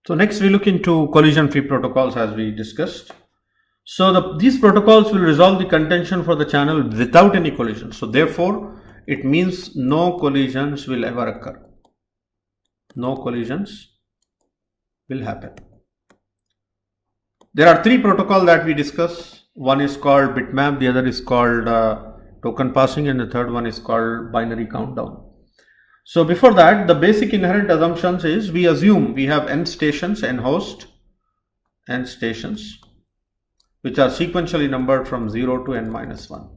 So next we look into collision-free protocols as we discussed. So these protocols will resolve the contention for the channel without any collision. So therefore, it means no collisions will ever occur. No collisions will happen. There are three protocols that we discuss. One is called bitmap, the other is called token passing, and the third one is called binary countdown. So before that, the basic inherent assumptions is we assume we have n stations, n host, n stations, which are sequentially numbered from 0 to n minus 1.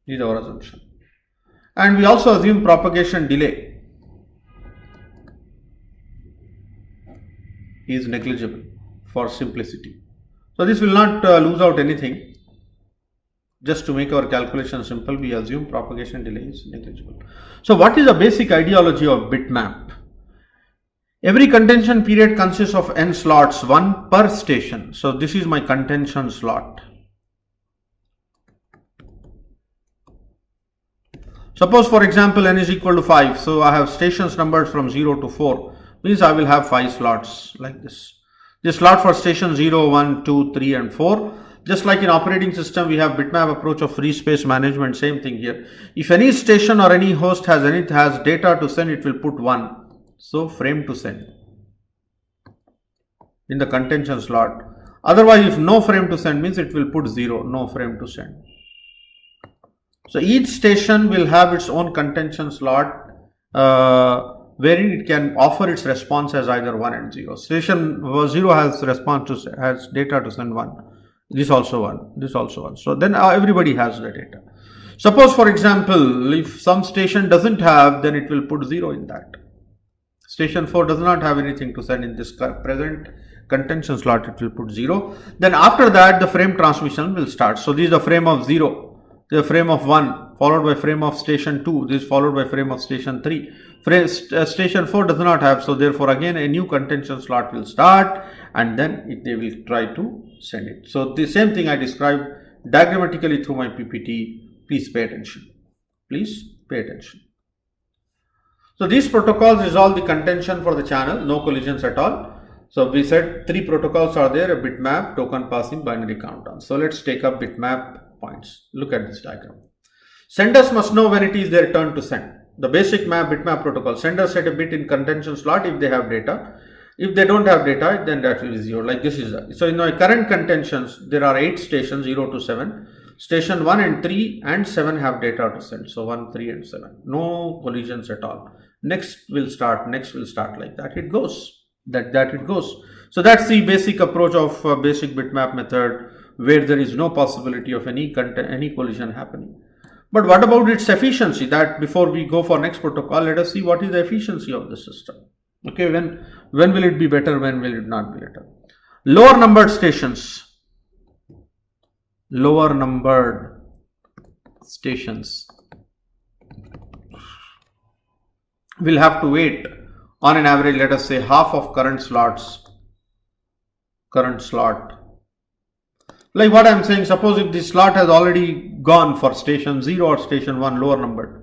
This is our assumption. And we also assume propagation delay is negligible for simplicity. So this will not lose out anything. Just to make our calculation simple, we assume propagation delay is negligible. So what is the basic ideology of bitmap? Every contention period consists of n slots, one per station. So this is my contention slot. Suppose for example n is equal to 5. So I have stations numbered from 0 to 4. Means I will have 5 slots like this. This slot for station 0, 1, 2, 3 and 4. Just like in operating system, we have bitmap approach of free space management, same thing here. If any station or any host has data to send, it will put 1. So frame to send in the contention slot. Otherwise, if no frame to send means it will put 0, no frame to send. So each station will have its own contention slot wherein it can offer its response as either 1 and 0. Station 0 has data to send 1. This also 1, this also 1. So then everybody has the data. Suppose for example, if some station doesn't have, then it will put 0 in that. Station 4 does not have anything to send in this present contention slot, it will put 0. Then after that, the frame transmission will start. So this is the frame of 0, the frame of 1, followed by frame of station 2, this is followed by frame of station 3. Station 4 does not have, so therefore again a new contention slot will start and then they will try to send it. So the same thing I described diagrammatically through my PPT. Please pay attention. Please pay attention. So these protocols resolve the contention for the channel, no collisions at all. So we said three protocols are there: a bitmap, token passing, binary countdown. So let's take up bitmap points. Look at this diagram. Senders must know when it is their turn to send. The basic bitmap protocol. Senders set a bit in contention slot if they have data. If they don't have data, then that will be 0. Like this is that. So in my current contentions, there are 8 stations, 0 to 7. Station 1 and 3 and 7 have data to send. So 1, 3 and 7. No collisions at all. Next will start like that. It goes. That it goes. So that's the basic approach of basic bitmap method, where there is no possibility of any collision happening. But what about its efficiency? That before we go for next protocol, let us see what is the efficiency of the system. Okay, when will it be better, when will it not be better? Lower numbered stations will have to wait on an average, let us say half of current slot. Like what I am saying, suppose if this slot has already gone for station 0 or station 1, lower numbered,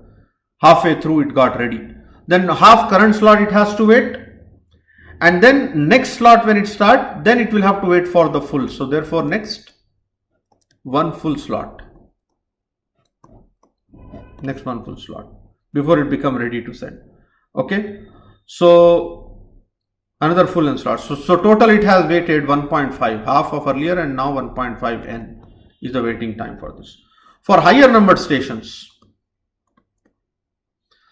halfway through it got ready, then half current slot it has to wait, and then next slot when it starts, then it will have to wait for the full. So therefore next one full slot before it become ready to send. Okay, so another full n slot. So total it has waited 1.5, half of earlier, and now 1.5 n is the waiting time for this. For higher numbered stations,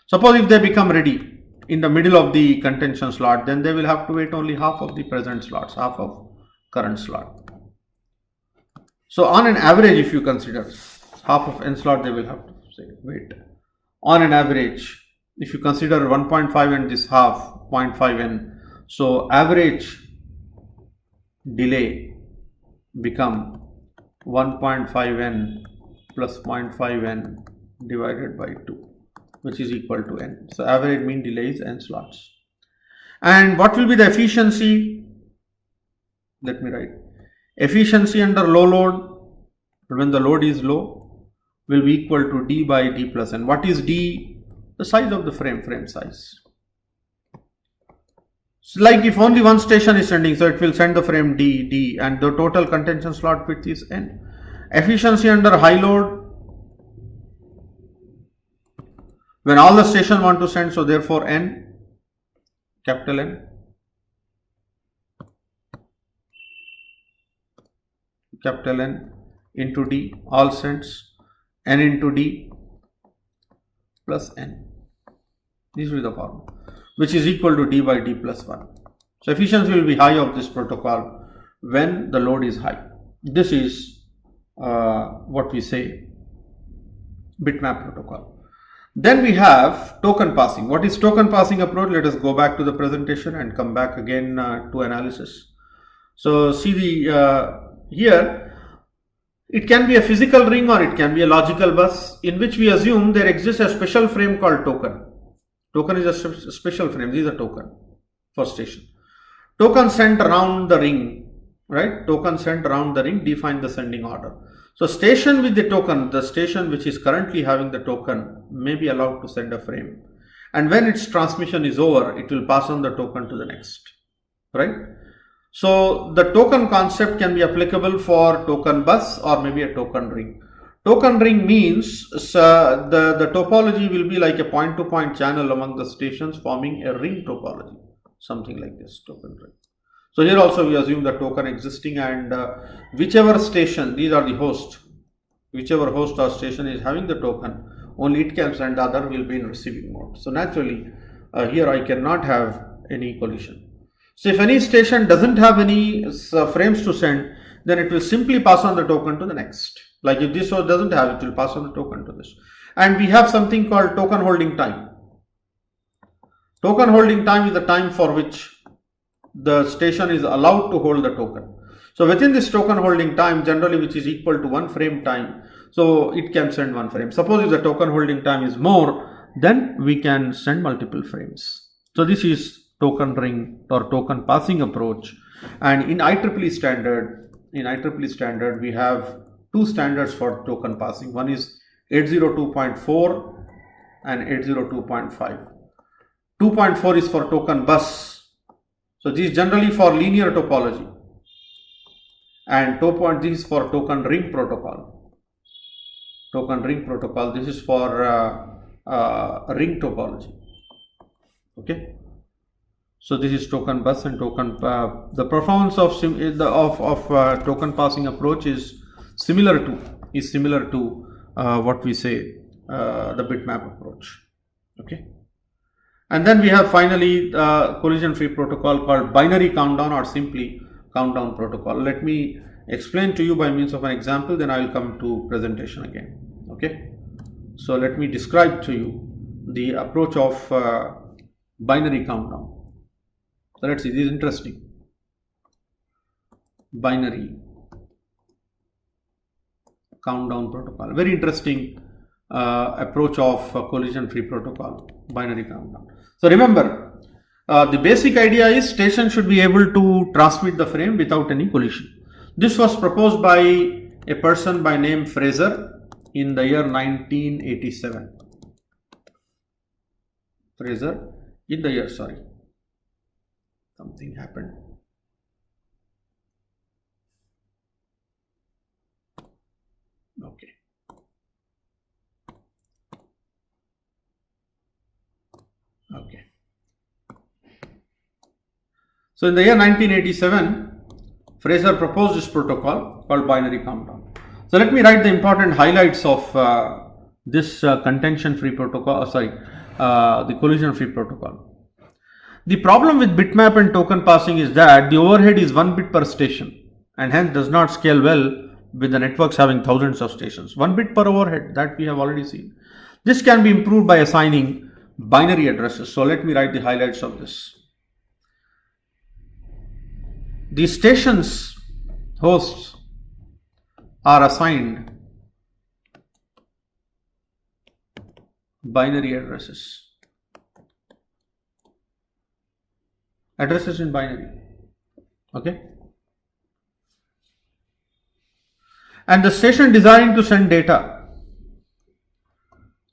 suppose if they become ready in the middle of the contention slot, then they will have to wait only half of the present slots, half of current slot. So on an average, if you consider half of n slot, they will have to wait. On an average, if you consider 1.5 and this half, 0.5 n, so average delay become 1.5 n plus 0.5 n divided by 2, which is equal to n. So average mean delay is n slots. And what will be the efficiency? Let me write. Efficiency under low load, when the load is low, will be equal to d by d plus n. What is d? The size of the frame size. So like if only one station is sending, so it will send the frame D, and the total contention slot width is N. Efficiency under high load, when all the station want to send, so therefore N, capital N, capital N into D, all sends, N into D plus N. This will be the formula, which is equal to D by D plus 1. So efficiency will be high of this protocol when the load is high. This is what we say bitmap protocol. Then we have token passing. What is token passing approach? Let us go back to the presentation and come back again to analysis. So see the here, it can be a physical ring or it can be a logical bus in which we assume there exists a special frame called token. Token is a special frame. This is a token for station. Token sent around the ring, right? Token sent around the ring define the sending order. So station with the token, the station which is currently having the token may be allowed to send a frame. And when its transmission is over, it will pass on the token to the next, right? So the token concept can be applicable for token bus or maybe a token ring. Token ring means the topology will be like a point-to-point channel among the stations forming a ring topology, something like this, token ring. So here also we assume the token existing, and whichever station, these are the host, whichever host or station is having the token, only it can send, the other will be in receiving mode. So naturally here I cannot have any collision. So if any station doesn't have any frames to send, then it will simply pass on the token to the next. Like if this host doesn't have, it will pass on the token to this. And we have something called token holding time. Token holding time is the time for which the station is allowed to hold the token. So within this token holding time, generally which is equal to one frame time, so it can send one frame. Suppose if the token holding time is more, then we can send multiple frames. So this is token ring or token passing approach. And in IEEE standard, we have two standards for token passing. One is 802.4 and 802.5. 2.4 is for token bus. So this is generally for linear topology, and 2.0 this is for token ring protocol. Token ring protocol. This is for ring topology. Okay. So this is token bus and token. The performance of token passing approach is similar to what we say the bitmap approach. Okay. And then we have finally collision free protocol called binary countdown or simply countdown protocol. Let me explain to you by means of an example, then I will come to presentation again. Okay. So let me describe to you the approach of binary countdown. So let's see, this is interesting. Binary countdown protocol, very interesting approach of collision free protocol, binary countdown. So remember, the basic idea is station should be able to transmit the frame without any collision. This was proposed by a person by name Fraser in the year 1987. Fraser in the year, sorry, something happened. Okay. Okay. So in the year 1987, Fraser proposed this protocol called binary countdown. So let me write the important highlights of this contention-free protocol, the collision-free protocol. The problem with bitmap and token passing is that the overhead is 1 bit per station and hence does not scale well with the networks having thousands of stations. 1 bit per overhead, that we have already seen. This can be improved by assigning binary addresses. So let me write the highlights of this. The stations hosts are assigned binary addresses. Addresses in binary. Okay. And the station desiring to send data.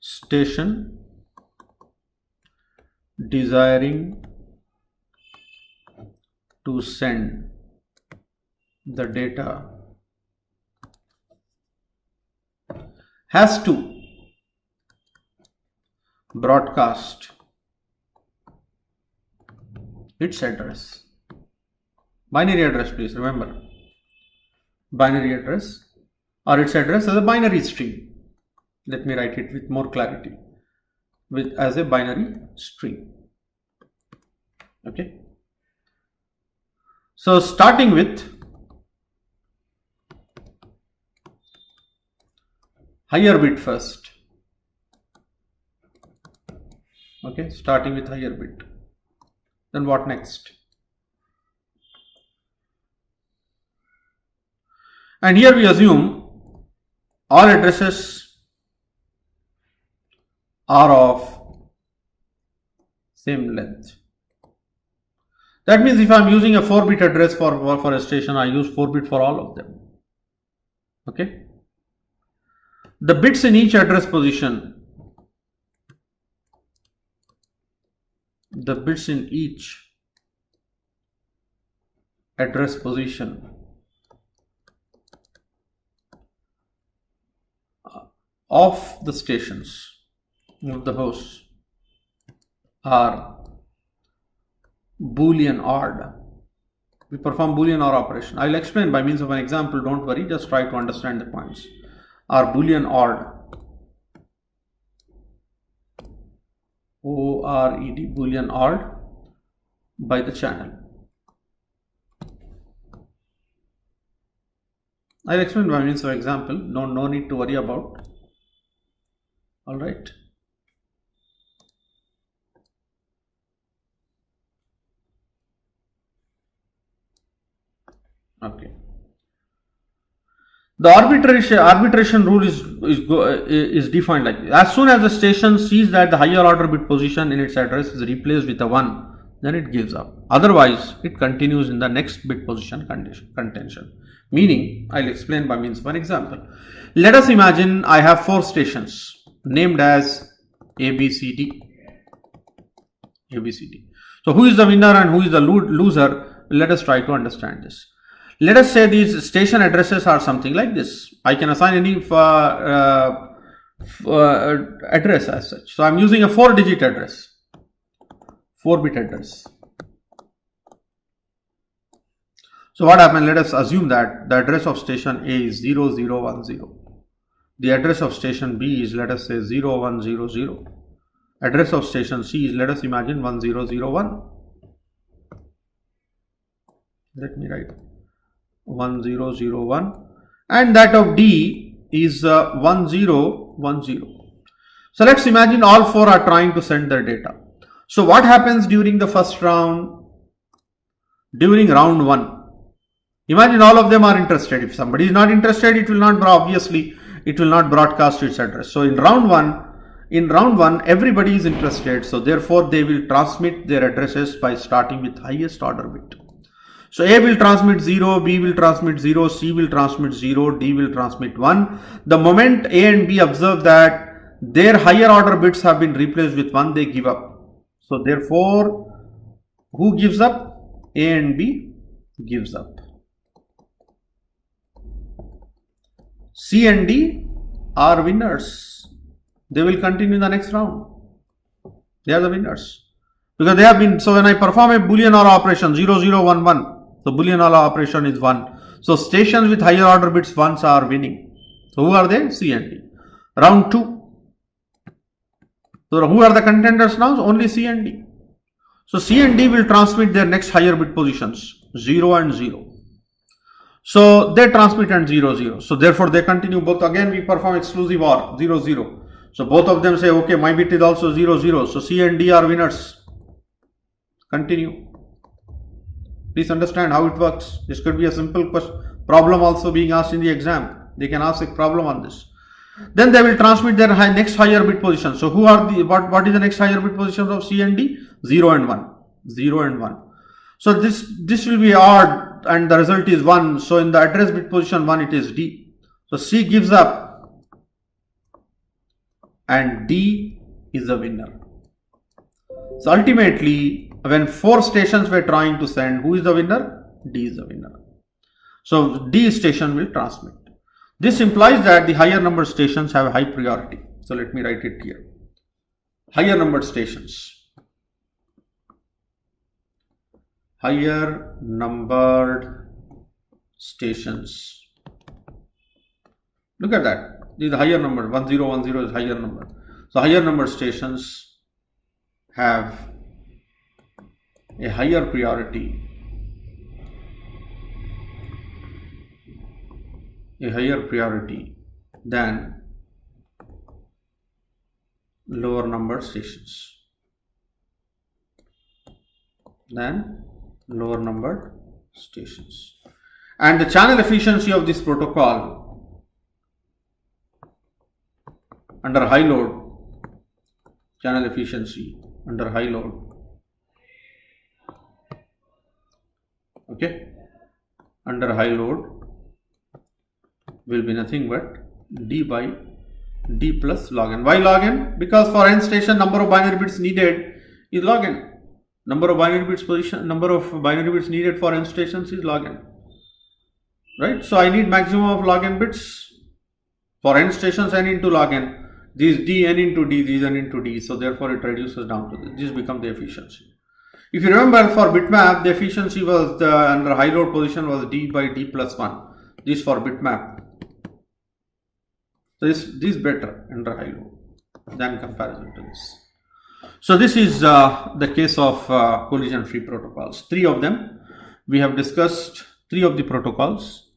Station desiring to send the data has to broadcast its address. Binary address, please remember. Binary address or its address as a binary string. Let me write it with more clarity. As a binary string. Okay. So starting with higher bit first. Okay, starting with higher bit. Then what next? And here we assume all addresses are of same length. That means if I am using a 4-bit address for a station, I use 4-bit for all of them. Okay. The bits in each address position, of the stations of the hosts are Boolean odd. We perform Boolean OR operation. I will explain by means of an example, don't worry, just try to understand the points. Are Boolean odd, O-R-E-D, Boolean odd by the channel. I will explain by means of example, no need to worry about. Alright. Okay. The arbitration rule is defined like this. As soon as the station sees that the higher order bit position in its address is replaced with a 1, then it gives up. Otherwise, it continues in the next bit position contention. Meaning, I will explain by means of an example. Let us imagine I have 4 stations named as ABCD. So, who is the winner and who is the loser? Let us try to understand this. Let us say these station addresses are something like this. I can assign any address as such. So, I am using a 4-digit address, 4-bit address. So, what happened? Let us assume that the address of station A is 0010. The address of station B is, let us say, 0100. Address of station C is, let us imagine, 1001. Let me write 1001, and that of D is 1010. So let's imagine all 4 are trying to send their data. So what happens during the first round? During round 1, imagine all of them are interested. If somebody is not interested, it will not broadcast its address. So in round 1, everybody is interested. So therefore, they will transmit their addresses by starting with highest order bit. So A will transmit 0, B will transmit 0, C will transmit 0, D will transmit 1. The moment A and B observe that their higher order bits have been replaced with 1, they give up. So therefore, who gives up? A and B gives up. C and D are winners. They will continue the next round. They are the winners. Because they have been, so when I perform a Boolean OR operation 0011, the Boolean OR operation is 1. So stations with higher order bits 1s are winning. So who are they? C and D. Round 2. So who are the contenders now? Only C and D. So C and D will transmit their next higher bit positions 0 and 0. So they transmit and 0 0. So therefore they continue both. Again we perform exclusive OR 0 0. So both of them say, okay, my bit is also 0 0. So C and D are winners. Continue. Please understand how it works. This could be a simple problem also being asked in the exam. They can ask a problem on this. Then they will transmit their next higher bit position. So who are the what is the next higher bit positions of C and D? 0 and 1. 0 and 1. So this will be odd and the result is 1. So in the address bit position 1 it is D. So C gives up and D is the winner. So ultimately when 4 stations were trying to send, who is the winner? D is the winner. So D station will transmit. This implies that the higher number stations have high priority. So let me write it here. Higher numbered stations. Higher numbered stations. Look at that. This is the higher number. 1010 is higher number. So higher number stations have a higher priority. A higher priority than lower numbered stations. Lower numbered stations. And the channel efficiency of this protocol under high load, channel efficiency under high load, okay, under high load will be nothing but D by D plus log n. Why log n? Because for n station, number of binary bits needed is log n. Number of binary bits needed for n stations is log n. Right? So I need maximum of log n bits for n stations, n into log n. This D n into D, these n into D. So therefore it reduces down to this. This becomes the efficiency. If you remember, for bitmap, the efficiency was under high load position was D by D plus 1. This for bitmap. So this is better under high load than comparison to this. So this is the case of collision free protocols. 3 of them. We have discussed 3 of the protocols.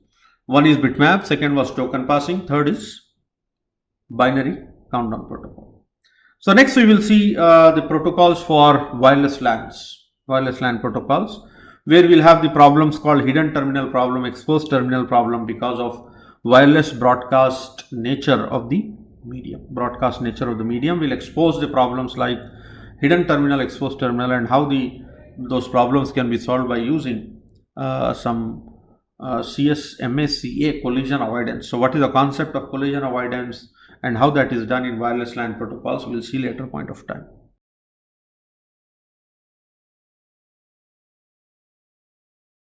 One is bitmap, second was token passing, third is binary countdown protocol. So next we will see the protocols for wireless LAN protocols, where we'll have the problems called hidden terminal problem, exposed terminal problem, because of wireless broadcast nature of the medium. Broadcast nature of the medium will expose the problems like hidden terminal, exposed terminal, and how those problems can be solved by using some CSMA-CA, collision avoidance. So what is the concept of collision avoidance and how that is done in wireless LAN protocols, we'll see later point of time.